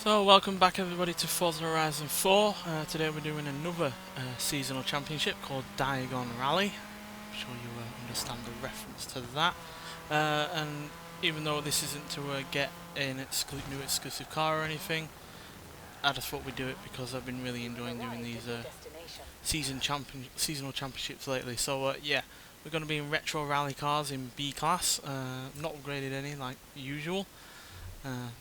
So welcome back everybody to Forza Horizon 4. Today we're doing another seasonal championship called Diagon Rally. I'm sure you understand the reference to that. And even though this isn't to get an new exclusive car or anything, I just thought we'd do it because I've been really enjoying doing these seasonal championships lately. So yeah, we're going to be in retro rally cars in B class. Not upgraded any like usual.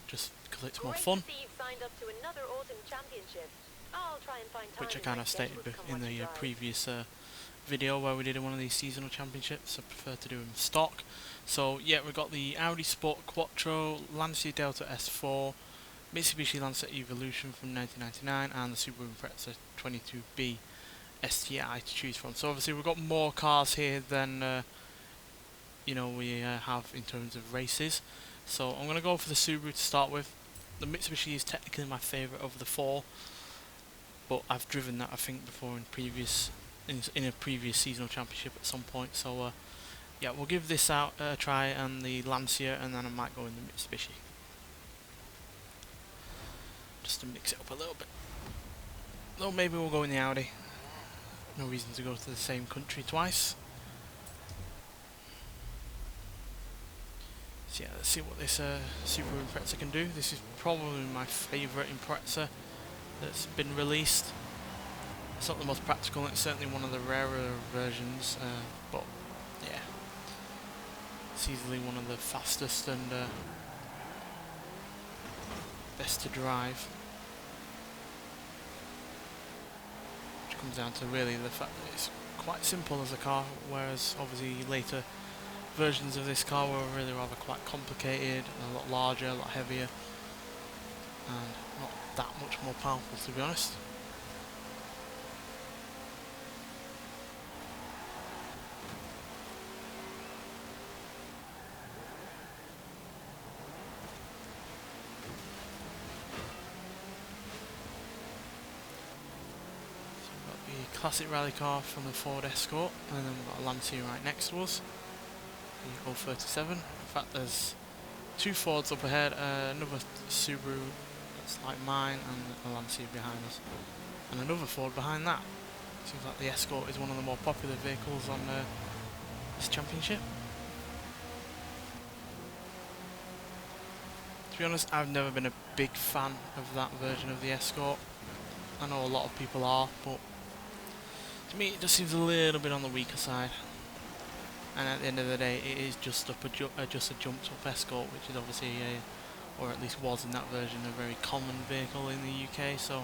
Just because it's more fun, which I kind of stated in the previous video where we did one of these seasonal championships. I prefer to do them stock. So yeah, we've got the Audi Sport Quattro, Lancia Delta S4, Mitsubishi Lancer Evolution from 1999, and the Subaru Impreza 22B STI to choose from. So obviously we've got more cars here than we have in terms of races. So I'm going to go for the Subaru to start with. The Mitsubishi is technically my favourite of the four, but I've driven that I think before in a previous seasonal championship at some point. So yeah, we'll give this out a try and the Lancia, and then I might go in the Mitsubishi just to mix it up a little bit. Though maybe we'll go in the Audi. No reason to go to the same country twice. So yeah, let's see what this Subaru Impreza can do. This is probably my favourite Impreza that's been released. It's not the most practical, it's certainly one of the rarer versions, but yeah, it's easily one of the fastest and best to drive. Which comes down to really the fact that it's quite simple as a car, whereas obviously later versions of this car were really rather quite complicated, a lot larger, a lot heavier, and not that much more powerful, to be honest. So we've got the classic rally car from the Ford Escort, and then we've got a Lancia right next to us, the 037. In fact, there's two Fords up ahead, another Subaru that's like mine, and a Lancia behind us, and another Ford behind that. Seems like the Escort is one of the more popular vehicles on this championship. To be honest, I've never been a big fan of that version of the Escort. I know a lot of people are, but to me it just seems a little bit on the weaker side. And at the end of the day, it is just just a jumped up Escort, which is obviously or at least was in that version, a very common vehicle in the UK. So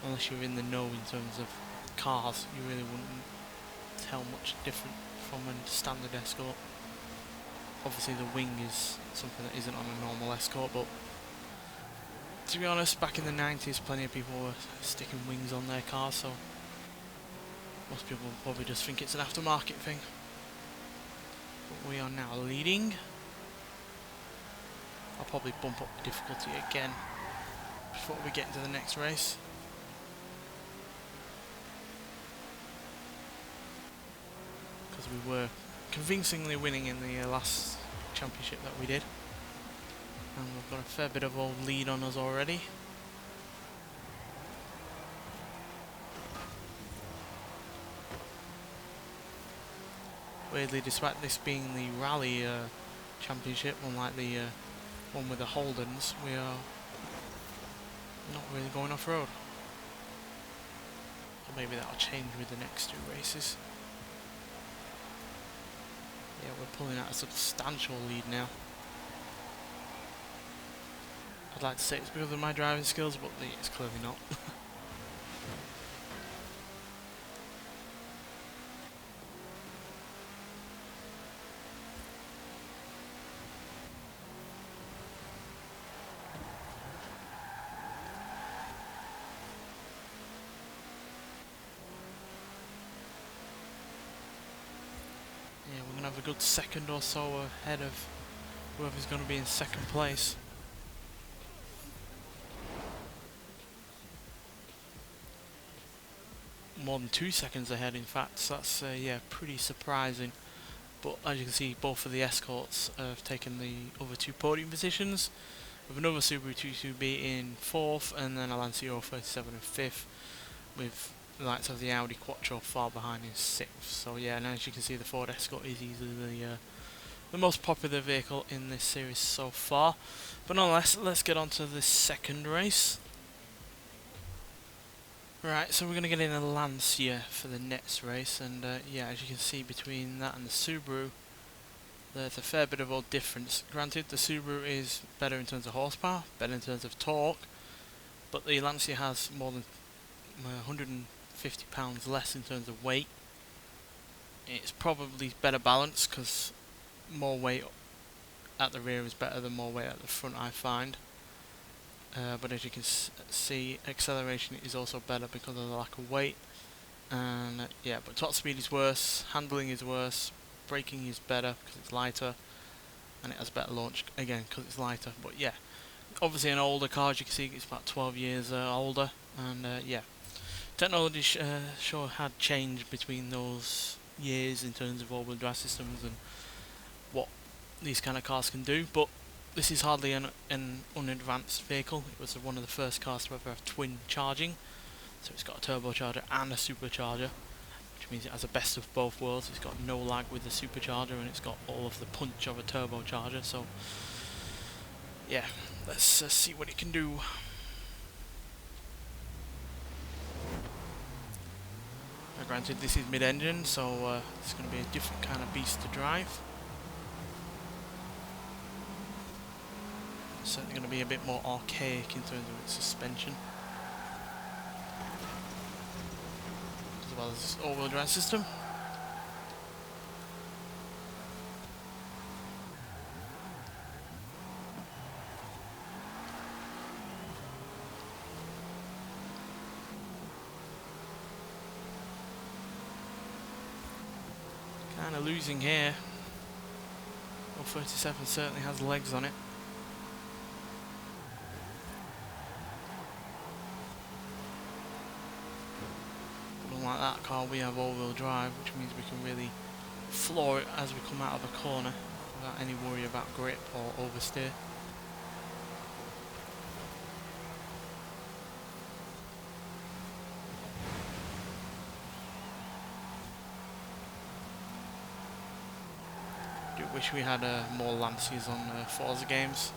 unless you're in the know in terms of cars, you really wouldn't tell much different from a standard Escort. Obviously the wing is something that isn't on a normal Escort, but to be honest, back in the 90s plenty of people were sticking wings on their cars, so most people probably just think it's an aftermarket thing. But we are now leading. I'll probably bump up the difficulty again before we get into the next race. Because we were convincingly winning in the last championship that we did. And we've got a fair bit of a lead on us already. Weirdly, despite this being the rally championship, unlike the one with the Holdens, we are not really going off-road. Or maybe that'll change with the next two races. Yeah, we're pulling out a substantial lead now. I'd like to say it's because of my driving skills, but it's clearly not. Yeah, we're going to have a good second or so ahead of whoever's going to be in second place. More than 2 seconds ahead, in fact, so that's yeah, pretty surprising. But as you can see, both of the Escorts have taken the other two podium positions. with another Subaru 22B in 4th, and then a Lancia 37 in 5th, with the likes of the Audi Quattro far behind in 6th. So yeah, and as you can see, the Ford Escort is easily the most popular vehicle in this series so far. But nonetheless, let's get on to the second race. Right, so we're going to get in a Lancia for the next race, and yeah, as you can see, between that and the Subaru, there's a fair bit of a difference. Granted, the Subaru is better in terms of horsepower, better in terms of torque, but the Lancia has more than 150 pounds less in terms of weight. It's probably better balanced, because more weight at the rear is better than more weight at the front, I find. But as you can see, acceleration is also better because of the lack of weight. And yeah, but top speed is worse, handling is worse, braking is better because it's lighter, and it has better launch again because it's lighter. But yeah, obviously an older car, as you can see, it's about 12 years older, and yeah, technology sure had changed between those years in terms of all-wheel drive systems and what these kind of cars can do. But this is hardly an unadvanced vehicle. It was one of the first cars to ever have twin charging, so it's got a turbocharger and a supercharger, which means it has the best of both worlds. It's got no lag with the supercharger, and it's got all of the punch of a turbocharger. So yeah, let's see what it can do. Now, granted, this is mid-engine, so it's going to be a different kind of beast to drive. It's certainly going to be a bit more archaic in terms of its suspension, as well as all-wheel drive system. Kind of losing here. 37 certainly has legs on it. Like that car, we have all-wheel drive, which means we can really floor it as we come out of a corner without any worry about grip or oversteer. I do wish we had more Lancias on Forza games.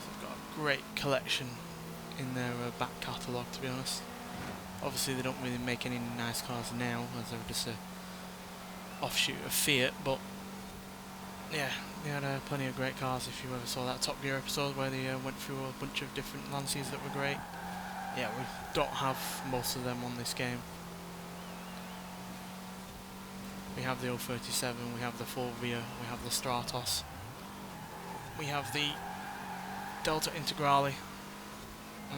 So they've got a great collection in their back catalogue, to be honest. Obviously they don't really make any nice cars now, as they're just a offshoot of Fiat, but yeah, they had plenty of great cars. If you ever saw that Top Gear episode where they went through a bunch of different Lancias that were great. Yeah, we don't have most of them on this game. We have the 037, we have the Fulvia, we have the Stratos, we have the Delta Integrale. I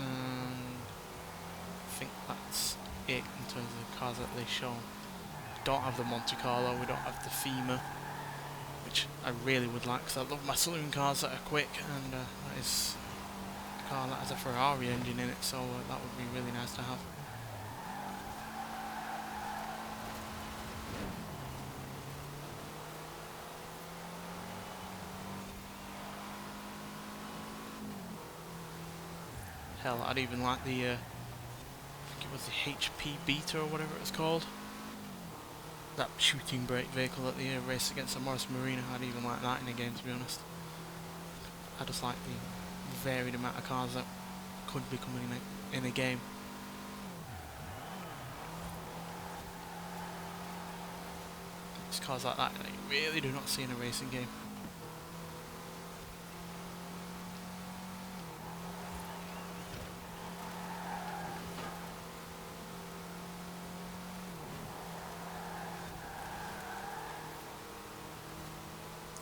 think that's it in terms of the cars that they show. We don't have the Monte Carlo, we don't have the FEMA, which I really would like, because I love my saloon cars that are quick, and that is a car that has a Ferrari engine in it, so that would be really nice to have. Hell, I'd even like the, I think it was the HP Beta or whatever it was called. That shooting brake vehicle that they raced against the Morris Marina. I'd even like that in a game, to be honest. I just like the varied amount of cars that could be coming in a game. It's cars like that you really do not see in a racing game.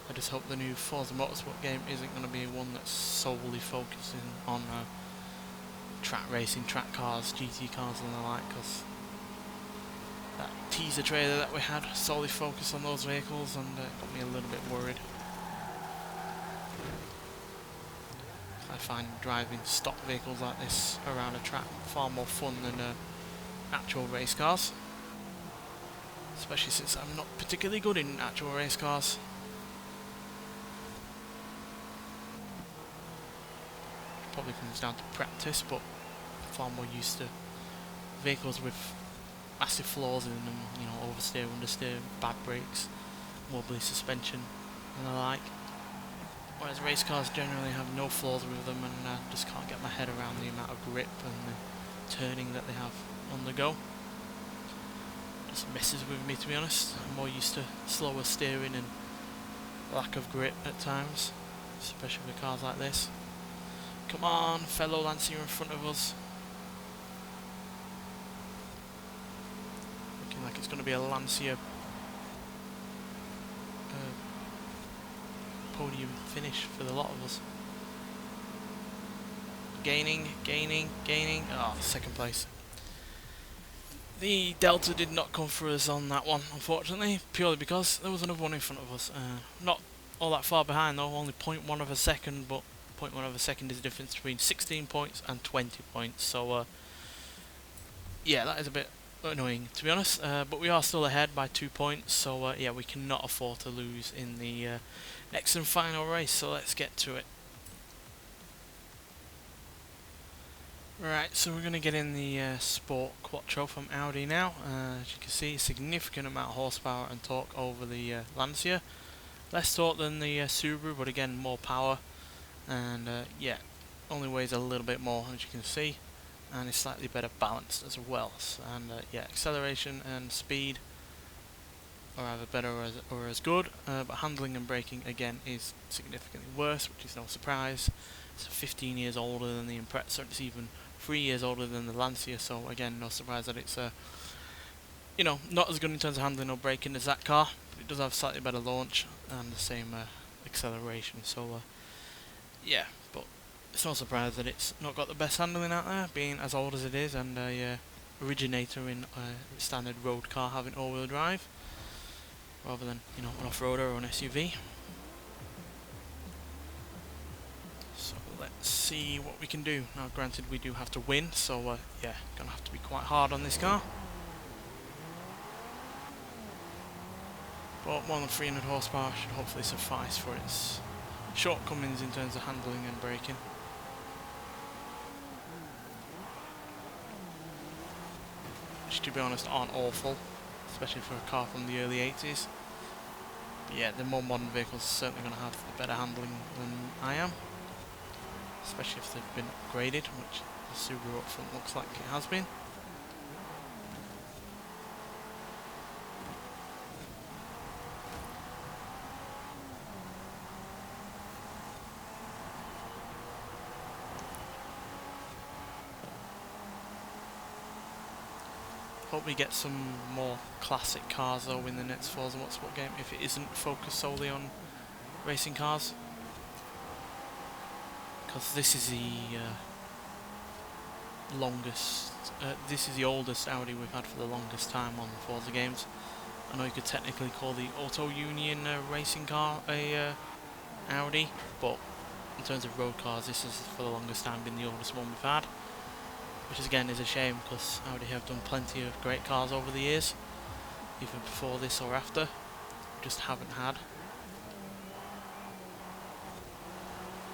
I just hope the new Forza Motorsport game isn't going to be one that's solely focusing on track racing, track cars, GT cars and the like, because that teaser trailer that we had solely focused on those vehicles, and it got me a little bit worried. I find driving stock vehicles like this around a track far more fun than actual race cars, especially since I'm not particularly good in actual race cars. probably comes down to practice, but I'm far more used to vehicles with massive flaws in them, you know, oversteer, understeer, bad brakes, wobbly suspension and the like. Whereas race cars generally have no flaws with them, and I just can't get my head around the amount of grip and the turning that they have on the go. Just messes with me, to be honest. I'm more used to slower steering and lack of grip at times, especially with cars like this. Come on, fellow Lancia in front of us. Looking like it's going to be a Lancia podium finish for the lot of us. Gaining. Oh, second place. The Delta did not come for us on that one, unfortunately, purely because there was another one in front of us. Not all that far behind though, only 0.1 of a second, but 0.1 of a second is the difference between 16 points and 20 points, so yeah, that is a bit annoying, to be honest, but we are still ahead by 2 points, so yeah, we cannot afford to lose in the next and final race, so let's get to it. Right, so we're going to get in the Sport Quattro from Audi now. As you can see, a significant amount of horsepower and torque over the Lancia. Less torque than the Subaru, but again more power, and yeah, only weighs a little bit more, as you can see, and is slightly better balanced as well. And yeah, acceleration and speed are either better or as good, but handling and braking again is significantly worse, which is no surprise. It's 15 years older than the Impreza, it's even 3 years older than the Lancia, so again, no surprise that it's you know, not as good in terms of handling or braking as that car, but it does have slightly better launch and the same acceleration, so yeah, but it's no surprise that it's not got the best handling out there, being as old as it is, and a originator in a standard road car having all-wheel drive, rather than, you know, an off-roader or an SUV. So let's see what we can do. Now granted we do have to win, so yeah, gonna have to be quite hard on this car. But more than 300 horsepower should hopefully suffice for its shortcomings in terms of handling and braking. Which, to be honest, aren't awful, especially for a car from the early 80s. But yeah, the more modern vehicles are certainly going to have better handling than I am, especially if they've been upgraded, which the Subaru up front looks like it has been. Hope we get some more classic cars though in the next Forza Motorsport game, if it isn't focused solely on racing cars. Because this is the this is the oldest Audi we've had for the longest time on Forza games. I know you could technically call the Auto Union racing car a Audi, but in terms of road cars, this has for the longest time been the oldest one we've had. Which is, again, is a shame, because Audi have done plenty of great cars over the years, either before this or after, just haven't had.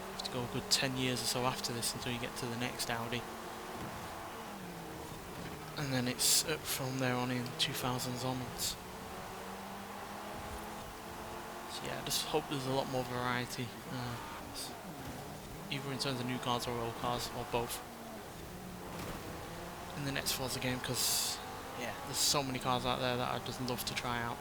You have to go a good 10 years or so after this until you get to the next Audi. And then it's from there on in 2000s onwards. So yeah, I just hope there's a lot more variety, either in terms of new cars or old cars, or both, in the next Forza game, because yeah, there's so many cars out there that I'd just love to try out.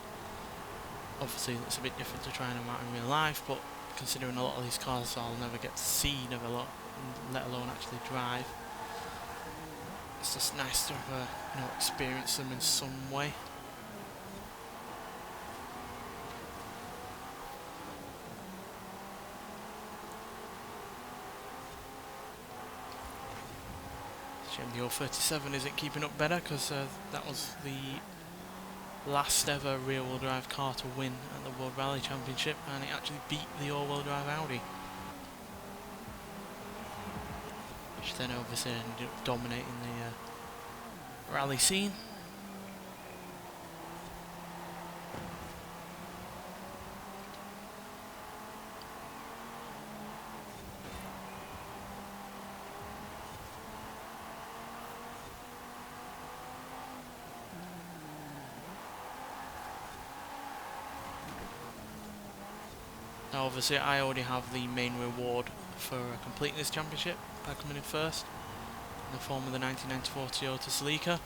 Obviously it's a bit different to trying them out in real life, but considering a lot of these cars I'll never get to see, let alone actually drive, it's just nice to you know, experience them in some way. The 037 isn't keeping up better, because that was the last ever rear-wheel drive car to win at the World Rally Championship, and it actually beat the all-wheel drive Audi, which then obviously ended up dominating the rally scene. Now obviously I already have the main reward for completing this championship by coming in first, in the form of the 1994 Toyota Celica.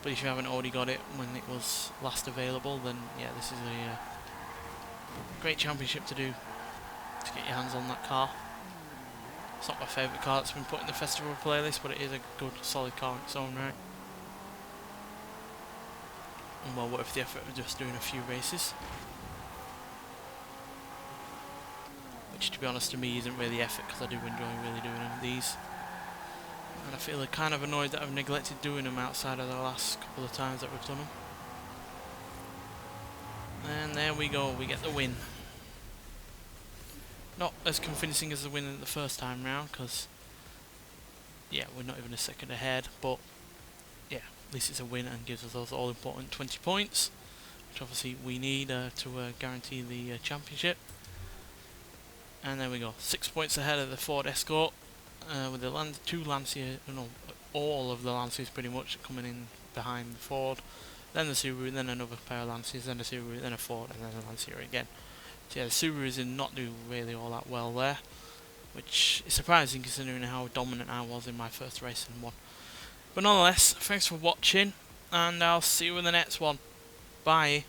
But if you haven't already got it when it was last available, then yeah, this is a great championship to do, to get your hands on that car. It's not my favourite car that's been put in the festival playlist, but it is a good, solid car in its own right. And well worth the effort of just doing a few races. Which, to be honest, to me isn't really effort, because I do enjoy really doing these. And I feel kind of annoyed that I've neglected doing them outside of the last couple of times that we've done them. And there we go, we get the win. Not as convincing as the win the first time round, because yeah, we're not even a second ahead, but yeah, at least it's a win and gives us those all important 20 points, which obviously we need to guarantee the championship. And there we go, 6 points ahead of the Ford Escort, with the two Lancia, no, all of the Lancias pretty much coming in behind the Ford, then the Subaru, then another pair of Lancias, then a Subaru, then a Ford, and then a Lancia again. So yeah, the Subarus did not do really all that well there, which is surprising considering how dominant I was in my first race and won. But nonetheless, thanks for watching, and I'll see you in the next one. Bye.